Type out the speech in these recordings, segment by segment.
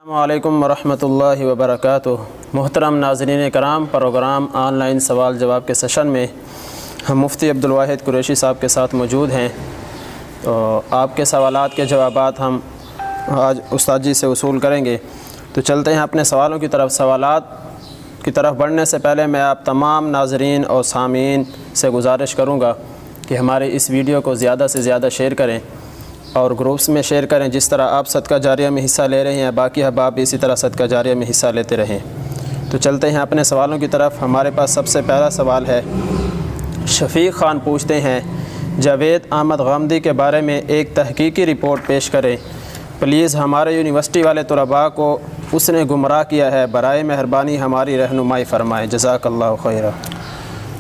السلام علیکم ورحمۃ اللہ وبرکاتہ۔ محترم ناظرین کرام، پروگرام آن لائن سوال جواب کے سیشن میں ہم مفتی عبدالواحد قریشی صاحب کے ساتھ موجود ہیں۔ تو آپ کے سوالات کے جوابات ہم آج استاد جی سے وصول کریں گے۔ تو چلتے ہیں اپنے سوالوں کی طرف۔ سوالات کی طرف بڑھنے سے پہلے میں آپ تمام ناظرین اور سامعین سے گزارش کروں گا کہ ہمارے اس ویڈیو کو زیادہ سے زیادہ شیئر کریں اور گروپس میں شیئر کریں۔ جس طرح آپ صدقہ جاریہ میں حصہ لے رہے ہیں، باقی احباب بھی اسی طرح صدقہ جاریہ میں حصہ لیتے رہیں۔ تو چلتے ہیں اپنے سوالوں کی طرف۔ ہمارے پاس سب سے پہلا سوال ہے، شفیق خان پوچھتے ہیں، جاوید احمد غامدی کے بارے میں ایک تحقیقی رپورٹ پیش کریں پلیز۔ ہمارے یونیورسٹی والے طلباء کو اس نے گمراہ کیا ہے، برائے مہربانی ہماری رہنمائی فرمائیں، جزاک اللہ خیرہ۔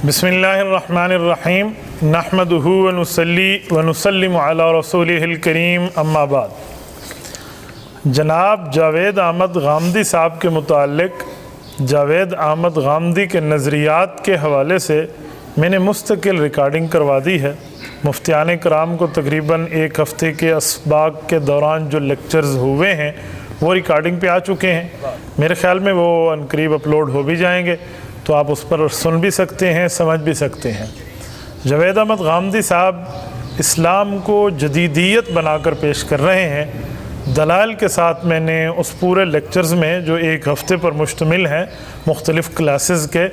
بسم اللہ الرحمن الرحیم، نحمدہ ونصلی ونسلم علی رسولہ الکریم، اما بعد۔ جناب جاوید احمد غامدی صاحب کے متعلق جاوید احمد غامدی کے نظریات کے حوالے سے میں نے مستقل ریکارڈنگ کروا دی ہے۔ مفتیان کرام کو تقریباً ایک ہفتے کے اسباق کے دوران جو لیکچرز ہوئے ہیں وہ ریکارڈنگ پہ آ چکے ہیں۔ میرے خیال میں وہ عنقریب اپلوڈ ہو بھی جائیں گے، تو آپ اس پر سن بھی سکتے ہیں، سمجھ بھی سکتے ہیں۔ جاوید احمد غامدی صاحب اسلام کو جدیدیت بنا کر پیش کر رہے ہیں۔ دلائل کے ساتھ میں نے اس پورے لیکچرز میں جو ایک ہفتے پر مشتمل ہیں، مختلف کلاسز کے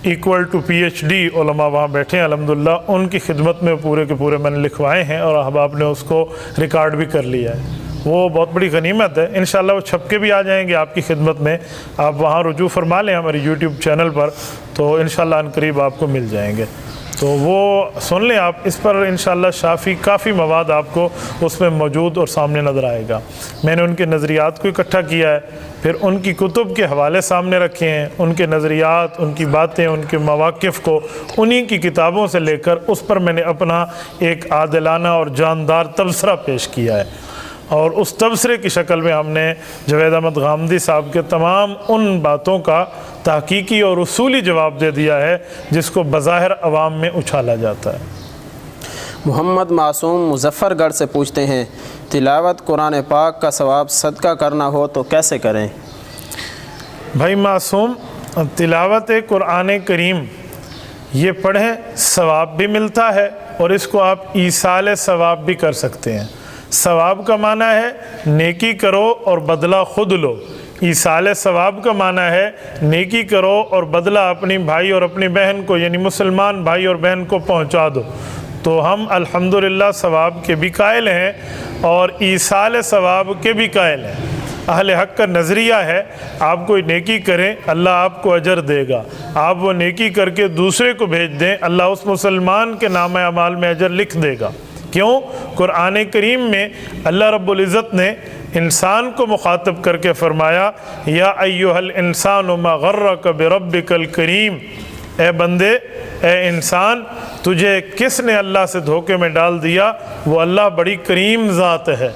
equal to P H D علماء وہاں بیٹھے ہیں الحمدللہ، ان کی خدمت میں پورے کے پورے میں نے لکھوائے ہیں اور احباب نے اس کو ریکارڈ بھی کر لیا ہے۔ وہ بہت بڑی غنیمت ہے۔ انشاءاللہ وہ چھپ کے بھی آ جائیں گے آپ کی خدمت میں، آپ وہاں رجوع فرما لیں ہمارے یوٹیوب چینل پر، تو انشاءاللہ عنقریب آپ کو مل جائیں گے، تو وہ سن لیں آپ۔ اس پر انشاءاللہ کافی مواد آپ کو اس میں موجود اور سامنے نظر آئے گا۔ میں نے ان کے نظریات کو اکٹھا کیا ہے، پھر ان کی کتب کے حوالے سامنے رکھے ہیں، ان کے نظریات، ان کی باتیں، ان کے مواقف کو انہی کی کتابوں سے لے کر اس پر میں نے اپنا ایک عادلانہ اور جاندار تبصرہ پیش کیا ہے، اور اس تبصرے کی شکل میں ہم نے جاوید احمد غامدی صاحب کے تمام ان باتوں کا تحقیقی اور اصولی جواب دے دیا ہے جس کو بظاہر عوام میں اچھالا جاتا ہے۔ محمد معصوم مظفر گڑھ سے پوچھتے ہیں، تلاوت قرآن پاک کا ثواب صدقہ کرنا ہو تو کیسے کریں؟ بھائی معصوم، تلاوت قرآن کریم یہ پڑھیں، ثواب بھی ملتا ہے، اور اس کو آپ ایصال ثواب بھی کر سکتے ہیں۔ ثواب کا معنی ہے نیکی کرو اور بدلہ خود لو، ایصال ثواب کا معنی ہے نیکی کرو اور بدلہ اپنی بھائی اور اپنی بہن کو، یعنی مسلمان بھائی اور بہن کو پہنچا دو۔ تو ہم الحمدللہ ثواب کے بھی قائل ہیں اور ایصال ثواب کے بھی قائل ہیں۔ اہل حق کا نظریہ ہے، آپ کوئی نیکی کریں اللہ آپ کو اجر دے گا، آپ وہ نیکی کر کے دوسرے کو بھیج دیں، اللہ اس مسلمان کے نامہ اعمال میں اجر لکھ دے گا۔ کیوں؟ قرآن کریم میں اللہ رب العزت نے انسان کو مخاطب کر کے فرمایا، یا ایھا الانسان ما غرک بربک الکریم، اے بندے، اے انسان، تجھے کس نے اللہ سے دھوکے میں ڈال دیا؟ وہ اللہ بڑی کریم ذات ہے۔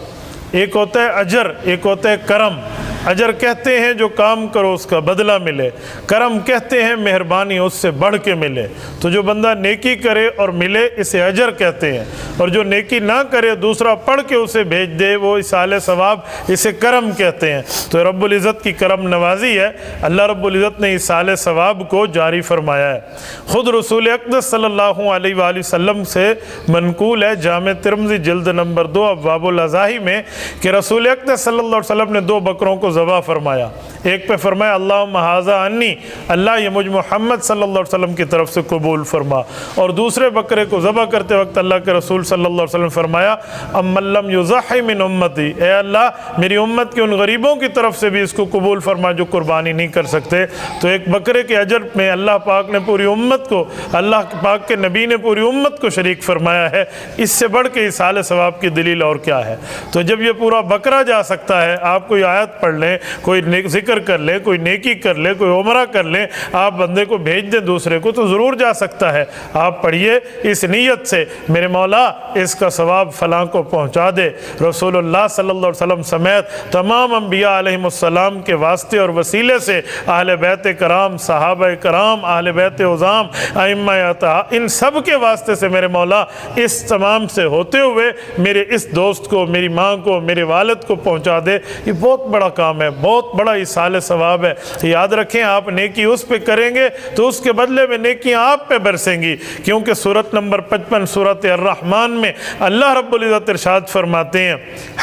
ایک ہوتا ہے اجر، ایک ہوتا ہے کرم۔ اجر کہتے ہیں جو کام کرو اس کا بدلہ ملے، کرم کہتے ہیں مہربانی اس سے بڑھ کے ملے۔ تو جو بندہ نیکی کرے اور ملے اسے اجر کہتے ہیں، اور جو نیکی نہ کرے دوسرا پڑھ کے اسے بھیج دے وہ ایصال ثواب، اسے کرم کہتے ہیں۔ تو رب العزت کی کرم نوازی ہے، اللہ رب العزت نے ایصال ثواب کو جاری فرمایا ہے۔ خود رسول اقدس صلی اللہ علیہ وآلہ وسلم سے منقول ہے، جامع ترمذی جلد نمبر 2 ابواب الاضاحی میں، کہ رسول اقدس صلی اللہ علیہ وسلم نے 2 بکروں کو ذبح فرمایا۔ ایک پہ فرمایا اللہم ھذا عنی، اللہ یہ مجھ محمد صلی اللہ علیہ وسلم کی طرف سے قبول فرما، اور دوسرے بکرے کو ذبح کرتے وقت اللہ کے رسول صلی اللہ علیہ وسلم فرمایا امن لم یضحی من امتی، اے اللہ میری امت کے ان غریبوں کی طرف سے بھی اس کو قبول فرما جو قربانی نہیں کر سکتے۔ تو ایک بکرے کے اجر میں اللہ پاک نے پوری امت کو، اللہ پاک کے نبی نے پوری امت کو شریک فرمایا ہے۔ اس سے بڑھ کے ایصال ثواب کی دلیل اور کیا ہے؟ تو جب یہ پورا بکرا جا سکتا ہے، آپ کوئی آیت پڑھ لیں، کوئی ذکر ذکر کر لے, کوئی نیکی کر لے, کوئی عمرہ کر لے, آپ بندے کو بھیج دیں دوسرے کو تو ضرور جا سکتا ہے. آپ پڑھیے اس نیت سے میرے مولا اس کا ثواب فلاں کو پہنچا دے. رسول اللہ صلی اللہ علیہ وسلم سمیت تمام انبیاء علیہم السلام کے واسطے اور وسیلے سے اہل بیت کرام, صحابہ کرام, اہل بیت عظام, ائمہ اطہار, ان سب کے واسطے سے میرے مولا اس تمام سے ہوتے ہوئے میرے اس دوست کو, میری ماں کو, میرے والد کو پہنچا دے. یہ بہت بڑا کام ہے, بہت بڑا ایصال ثواب ہے. یاد رکھیں آپ نیکی اس پہ کریں گے تو اس کے بدلے میں نیکیاں آپ پہ برسیں گی, کیونکہ سورۃ نمبر 55 سورۃ الرحمن میں اللہ رب العزت ارشاد فرماتے ہیں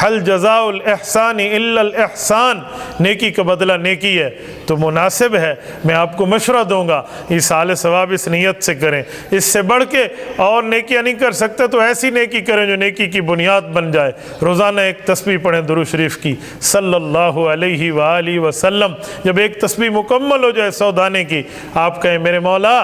حل جزاء الاحسان الا الاحسان, نیکی کا بدلہ نیکی ہے. تو مناسب ہے میں آپ کو مشورہ دوں گا ایصال ثواب اس نیت سے کریں. اس سے بڑھ کے اور نیکیاں نہیں کر سکتے تو ایسی نیکی کریں جو نیکی کی بنیاد بن جائے. روزانہ ایک تسبیح پڑھیں درود شریف کی صلی اللہ علیہ وآلہ وسلم. جب ایک تسبیح مکمل ہو جائے 100 دانے کی, آپ کہیں میرے مولا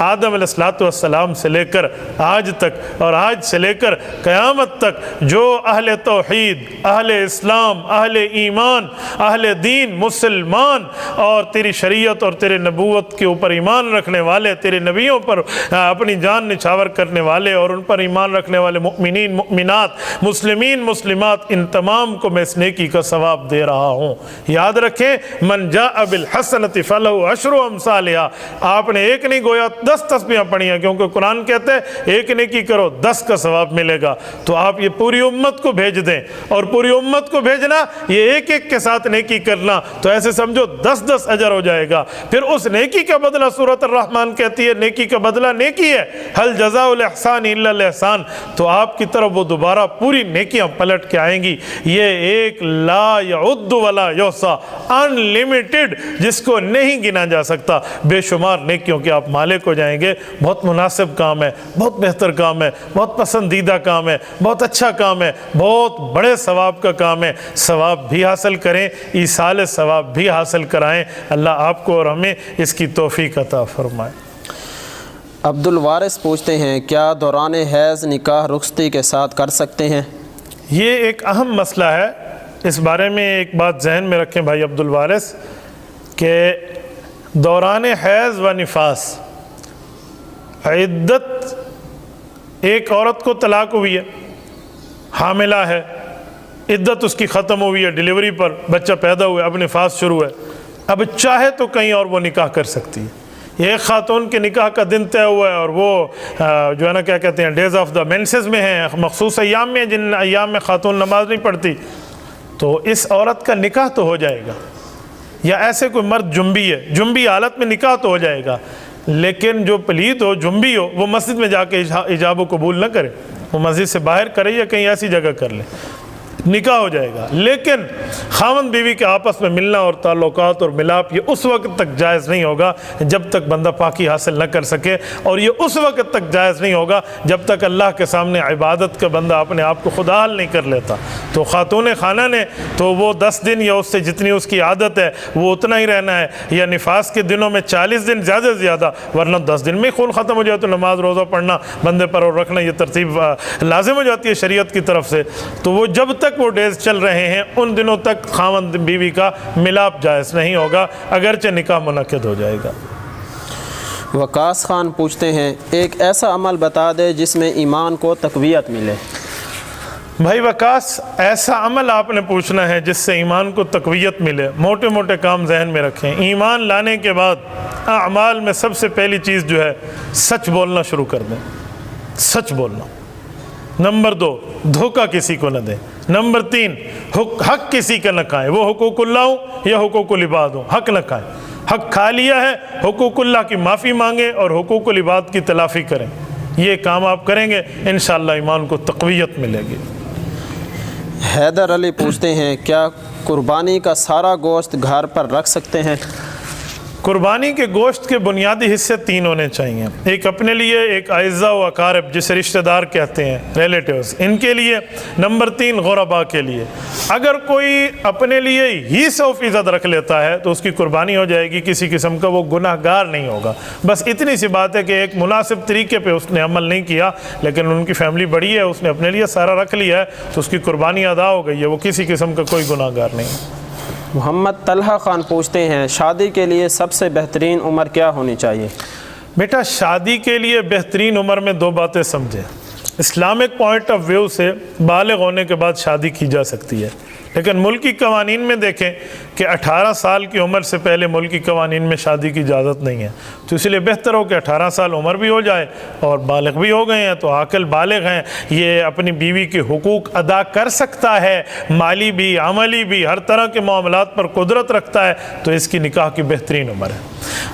آدم علیہ السلام سے لے کر آج تک اور آج سے لے کر قیامت تک جو اہل توحید, اہل اسلام, اہل ایمان, اہل دین, مسلمان اور تیری شریعت اور تیرے نبوت کے اوپر ایمان رکھنے والے, تیرے نبیوں پر اپنی جان نچھاور کرنے والے اور ان پر ایمان رکھنے والے مؤمنین, مؤمنات, مسلمین, مسلمات, ان تمام کو میں اس نیکی کا ثواب دے رہا ہوں. یاد رکھیں من جاء بالحسنۃ فلہ عشر امثالھا. آپ نے ایک نہیں گویا 10 تسبیحاں پڑھی ہیں, کیونکہ قرآن کہتے ہیں ایک نیکی کرو 10 کا ثواب ملے گا. تو آپ یہ پوری امت کو بھیج دیں, اور پوری امت کو بھیجنا یہ ایک ایک کے ساتھ نیکی کرنا, تو ایسے سمجھو 10 اجر ہو جائے گا. پھر اس نیکی کا بدلہ سورۃ الرحمن کہتی ہے نیکی کا بدلہ نیکی ہے, حل جزاء الاحسان الا الاحسان. تو آپ کی طرف وہ دوبارہ پوری نیکیاں پلٹ کے آئیں گی. یہ ایک لا یعد ولا یحصیٰ, ان لمیٹڈ, جس کو نہیں گنا جا سکتا, بے شمار نیکیوں کے آپ مالک ہو جائیں گے. بہت مناسب کام ہے, بہت بہتر کام ہے, بہت پسندیدہ کام ہے, بہت اچھا کام ہے, بہت بڑے ثواب کا کام ہے. ثواب بھی حاصل کریں, ایصال ثواب بھی حاصل کرائیں. اللہ آپ کو اور ہمیں اس کی توفیق عطا فرمائے. عبد الوارث پوچھتے ہیں کیا دوران حیض نکاح رخصتی کے ساتھ کر سکتے ہیں؟ یہ ایک اہم مسئلہ ہے. اس بارے میں ایک بات ذہن میں رکھیں بھائی عبد الوارث, کہ دوران حیض و نفاس عدت, ایک عورت کو طلاق ہوئی ہے, حاملہ ہے, عدت اس کی ختم ہوئی ہے ڈیلیوری پر, بچہ پیدا ہوا ہے, اب نفاس شروع ہے. اب چاہے تو کہیں اور وہ نکاح کر سکتی ہے. یہ ایک خاتون کے نکاح کا دن طے ہوا ہے اور وہ جو ہے نا کیا کہتے ہیں ڈیز آف دا مینسز میں ہیں, مخصوص ایام میں, جن ایام میں خاتون نماز نہیں پڑھتی, تو اس عورت کا نکاح تو ہو جائے گا. یا ایسے کوئی مرد جنبی ہے, جنبی حالت میں نکاح تو ہو جائے گا, لیکن جو پلید ہو, جنبی ہو, وہ مسجد میں جا کے ایجاب و قبول نہ کرے, وہ مسجد سے باہر کرے یا کہیں ایسی جگہ کر لے, نکاح ہو جائے گا. لیکن خاوند بیوی کے آپس میں ملنا اور تعلقات اور ملاپ یہ اس وقت تک جائز نہیں ہوگا جب تک بندہ پاکی حاصل نہ کر سکے, اور یہ اس وقت تک جائز نہیں ہوگا جب تک اللہ کے سامنے عبادت کا بندہ اپنے آپ کو خدا حال نہیں کر لیتا. تو خاتون خانہ نے تو وہ 10 دن یا اس سے جتنی اس کی عادت ہے وہ اتنا ہی رہنا ہے, یا نفاس کے دنوں میں 40 دن زیادہ سے زیادہ, ورنہ 10 دن میں خون ختم ہو جائے تو نماز روزہ پڑھنا بندے پر اور رکھنا یہ ترتیب لازم ہو جاتی ہے شریعت کی طرف سے. تو وہ جب تک وہ ڈیز چل رہے ہیں ان دنوں تک خاوند بیوی کا ملاپ جائز نہیں ہوگا, اگرچہ نکاح منعقد ہو جائے گا. وقاص خان پوچھتے ہیں ایک ایسا عمل بتا دے جس میں ایمان کو تقویت ملے. بھائی وقاص, ایسا عمل آپ نے پوچھنا ہے جس سے ایمان کو تقویت ملے. موٹے موٹے کام ذہن میں رکھیں. ایمان لانے کے بعد اعمال میں سب سے پہلی چیز جو ہے سچ بولنا شروع کر دیں, سچ بولنا. نمبر 2, دھوکہ کسی کو نہ دیں. نمبر 3, حق کسی کا نہ کھائیں, وہ حقوق اللہ ہوں یا حقوق العباد ہوں, حق نہ کھائیں. حق کھا لیا ہے, حقوق اللہ کی معافی مانگیں اور حقوق العباد کی تلافی کریں. یہ کام آپ کریں گے انشاءاللہ ایمان کو تقویت ملے گی. حیدر علی پوچھتے ہیں کیا قربانی کا سارا گوشت گھر پر رکھ سکتے ہیں؟ قربانی کے گوشت کے بنیادی حصے 3 ہونے چاہیے. ایک اپنے لیے, ایک اعزاء و اقارب جسے رشتہ دار کہتے ہیں, ریلیٹیوز, ان کے لیے. نمبر 3 غرباء کے لیے. اگر کوئی اپنے لیے ہی 100% رکھ لیتا ہے تو اس کی قربانی ہو جائے گی, کسی قسم کا وہ گناہ گار نہیں ہوگا. بس اتنی سی بات ہے کہ ایک مناسب طریقے پہ اس نے عمل نہیں کیا, لیکن ان کی فیملی بڑی ہے, اس نے اپنے لیے سارا رکھ لیا ہے, تو اس کی قربانی ادا ہو گئی ہے, وہ کسی قسم کا کوئی گناہ گار نہیں. محمد طلحہ خان پوچھتے ہیں شادی کے لیے سب سے بہترین عمر کیا ہونی چاہیے؟ بیٹا شادی کے لیے بہترین عمر میں دو باتیں سمجھیں۔ اسلامک پوائنٹ آف ویو سے بالغ ہونے کے بعد شادی کی جا سکتی ہے، لیکن ملکی قوانین میں دیکھیں کہ 18 سال کی عمر سے پہلے ملکی قوانین میں شادی کی اجازت نہیں ہے، تو اس لیے بہتر ہو کہ 18 سال عمر بھی ہو جائے اور بالغ بھی ہو گئے ہیں تو عاقل بالغ ہیں، یہ اپنی بیوی کے حقوق ادا کر سکتا ہے، مالی بھی عملی بھی ہر طرح کے معاملات پر قدرت رکھتا ہے، تو اس کی نکاح کی بہترین عمر ہے۔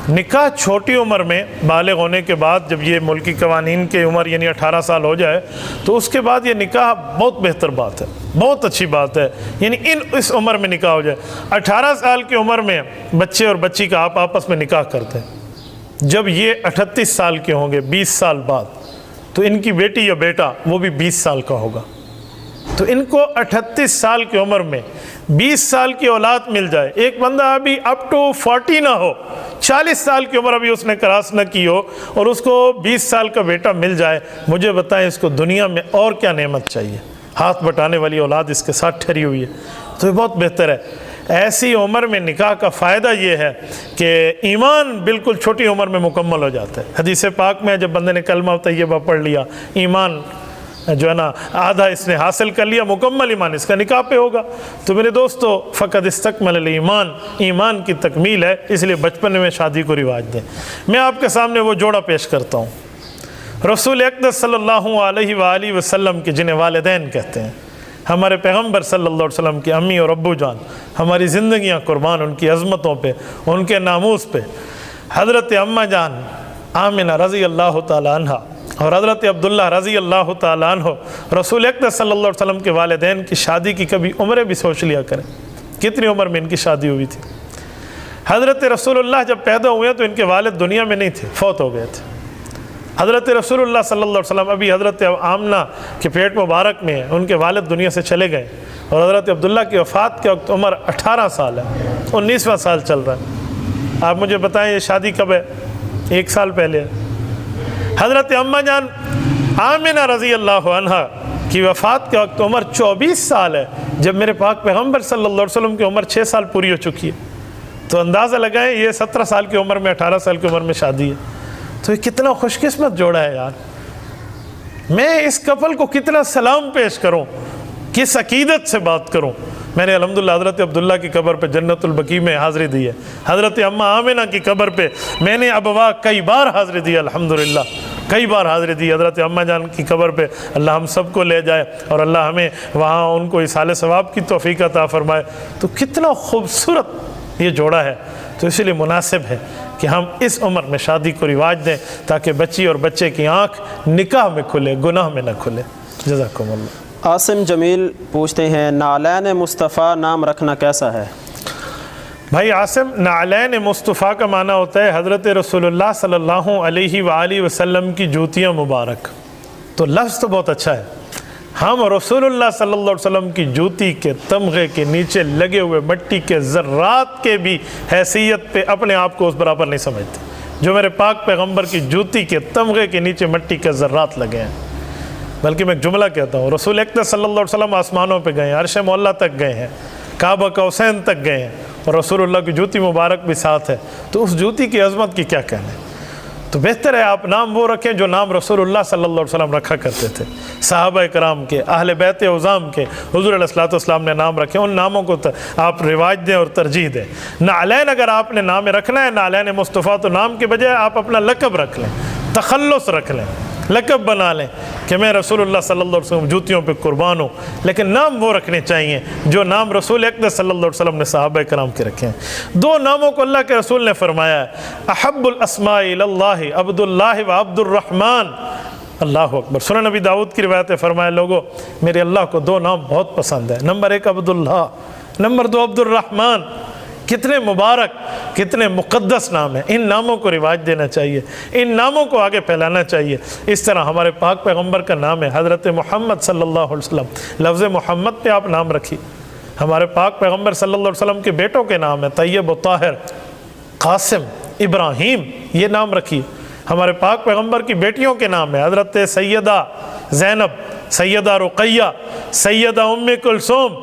نکاح چھوٹی عمر میں بالغ ہونے کے بعد جب یہ ملکی قوانین کی عمر یعنی 18 سال ہو جائے تو اس کے بعد یہ نکاح بہت بہتر بات ہے، بہت اچھی بات ہے، یعنی اس عمر میں نکاح ہو جائے۔ 18 سال کی عمر میں بچے اور بچی کا آپ آپس میں نکاح کرتے ہیں، جب یہ 38 سال کے ہوں گے 20 سال بعد تو ان کی بیٹی یا بیٹا وہ بھی 20 سال کا ہوگا، تو ان کو 38 سال کی عمر میں 20 سال کی اولاد مل جائے، ایک بندہ ابھی اپ ٹو 40 نہ ہو، 40 سال کی عمر ابھی اس نے کراس نہ کی ہو اور اس کو 20 سال کا بیٹا مل جائے، مجھے بتائیں اس کو دنیا میں اور کیا نعمت چاہیے؟ ہاتھ بٹانے والی اولاد اس کے ساتھ ٹھہری ہوئی ہے، تو یہ بہت بہتر ہے۔ ایسی عمر میں نکاح کا فائدہ یہ ہے کہ ایمان بالکل چھوٹی عمر میں مکمل ہو جاتا ہے۔ حدیث پاک میں جب بندے نے کلمہ طیبہ پڑھ لیا، ایمان جو ہے نا آدھا اس نے حاصل کر لیا، مکمل ایمان اس کا نکاح پہ ہوگا۔ تو میرے دوستو فقط استکمل الایمان، ایمان کی تکمیل ہے، اس لیے بچپن میں شادی کو رواج دیں۔ میں آپ کے سامنے وہ جوڑا پیش کرتا ہوں، رسول اقدس صلی اللہ علیہ وآلہ وسلم کے جنہیں والدین کہتے ہیں، ہمارے پیغمبر صلی اللہ علیہ وسلم کی امی اور ابو جان، ہماری زندگیاں قربان ان کی عظمتوں پہ، ان کے ناموس پہ۔ حضرت اماں جان آمنہ رضی اللہ تعالیٰ عنہ اور حضرت عبداللہ رضی اللہ تعالیٰ عنہ، رسول اقدس صلی اللہ علیہ وسلم کے والدین کی شادی کی کبھی عمریں بھی سوچ لیا کریں، کتنی عمر میں ان کی شادی ہوئی تھی۔ حضرت رسول اللہ جب پیدا ہوئے تو ان کے والد دنیا میں نہیں تھے، فوت ہو گئے تھے۔ حضرت رسول اللہ صلی اللہ علیہ وسلم ابھی حضرت آمنہ کے پیٹ مبارک میں ان کے والد دنیا سے چلے گئے، اور حضرت عبداللہ کی وفات کے وقت عمر 18 سال ہے، 19واں سال چل رہا ہے۔ آپ مجھے بتائیں یہ شادی کب ہے؟ 1 سال پہلے ہے۔ حضرت اماں جان آمنہ رضی اللہ عنہ کی وفات کے وقت عمر 24 سال ہے، جب میرے پاک پیغمبر صلی اللہ علیہ وسلم کی عمر 6 سال پوری ہو چکی ہے، تو اندازہ لگائیں یہ 17 سال کی عمر میں 18 سال کی عمر میں شادی ہے، تو یہ کتنا خوش قسمت جوڑا ہے یار۔ میں اس کپل کو کتنا سلام پیش کروں، کس عقیدت سے بات کروں۔ میں نے الحمدللہ حضرت عبداللہ کی قبر پہ جنت البقیع میں حاضری دی ہے، حضرت اماں آمنہ کی قبر پہ میں نے ابوا کئی بار حاضری دی، الحمدللہ کئی بار حاضری دی۔ حضرت اماں جان کی قبر پہ اللہ ہم سب کو لے جائے اور اللہ ہمیں وہاں ان کو اصال ثواب کی توفیق عطا فرمائے۔ تو کتنا خوبصورت یہ جوڑا ہے، تو اسی لیے مناسب ہے کہ ہم اس عمر میں شادی کو رواج دیں تاکہ بچی اور بچے کی آنکھ نکاح میں کھلے، گناہ میں نہ کھلے۔ جزاکم اللہ۔ عاصم جمیل پوچھتے ہیں نعلین مصطفیٰ نام رکھنا کیسا ہے؟ بھائی عاصم، نعلین مصطفیٰ کا معنی ہوتا ہے حضرت رسول اللہ صلی اللہ علیہ وآلہ وسلم کی جوتیاں مبارک، تو لفظ تو بہت اچھا ہے۔ ہم رسول اللہ صلی اللہ علیہ وسلم کی جوتی کے تمغے کے نیچے لگے ہوئے مٹی کے ذرات کے بھی حیثیت پہ اپنے آپ کو اس برابر نہیں سمجھتے جو میرے پاک پیغمبر کی جوتی کے تمغے کے نیچے مٹی کے ذرات لگے ہیں۔ بلکہ میں ایک جملہ کہتا ہوں، رسول اقدس صلی اللہ علیہ وسلم آسمانوں پہ گئے ہیں، عرش معلیٰ تک گئے ہیں، کعبہ قوسین تک گئے ہیں، اور رسول اللہ کی جوتی مبارک بھی ساتھ ہے، تو اس جوتی کی عظمت کی کیا کہنا ہے؟ تو بہتر ہے آپ نام وہ رکھیں جو نام رسول اللہ صلی اللہ علیہ وسلم رکھا کرتے تھے، صحابہ کرام کے، اہل بیت عظام کے، حضور علیہ الصلوۃ والسلام نے نام رکھے، ان ناموں کو آپ رواج دیں اور ترجیح دیں۔ نعلین اگر آپ نے نام رکھنا ہے، نعلین مصطفیٰ، تو نام کے بجائے آپ اپنا لقب رکھ لیں، تخلص رکھ لیں، لقب بنا لیں کہ میں رسول اللہ صلی اللہ علیہ وسلم جوتیوں پہ قربان ہوں، لیکن نام وہ رکھنے چاہیے جو نام رسول اقدس صلی اللہ علیہ وسلم نے صحابہ کرام کے رکھے ہیں۔ 2 ناموں کو اللہ کے رسول نے فرمایا ہے، احب الاسماء اللہ عبد اللہ و عبد الرحمن۔ اللہ اکبر۔ سنن نبی داؤد کی روایت ہے، فرمایا لوگو میرے اللہ کو 2 نام بہت پسند ہے، نمبر 1 عبداللہ، نمبر 2 عبد الرحمن۔ کتنے مبارک، کتنے مقدس نام ہیں، ان ناموں کو رواج دینا چاہیے، ان ناموں کو آگے پھیلانا چاہیے۔ اس طرح ہمارے پاک پیغمبر کا نام ہے حضرت محمد صلی اللہ علیہ وسلم، لفظ محمد پہ آپ نام رکھیے۔ ہمارے پاک پیغمبر صلی اللہ علیہ وسلم کے بیٹوں کے نام ہیں طیب و طاہر، قاسم، ابراہیم، یہ نام رکھیے۔ ہمارے پاک پیغمبر کی بیٹیوں کے نام ہیں حضرت سیدہ زینب، سیدہ رقیہ، سیدہ ام کلثوم،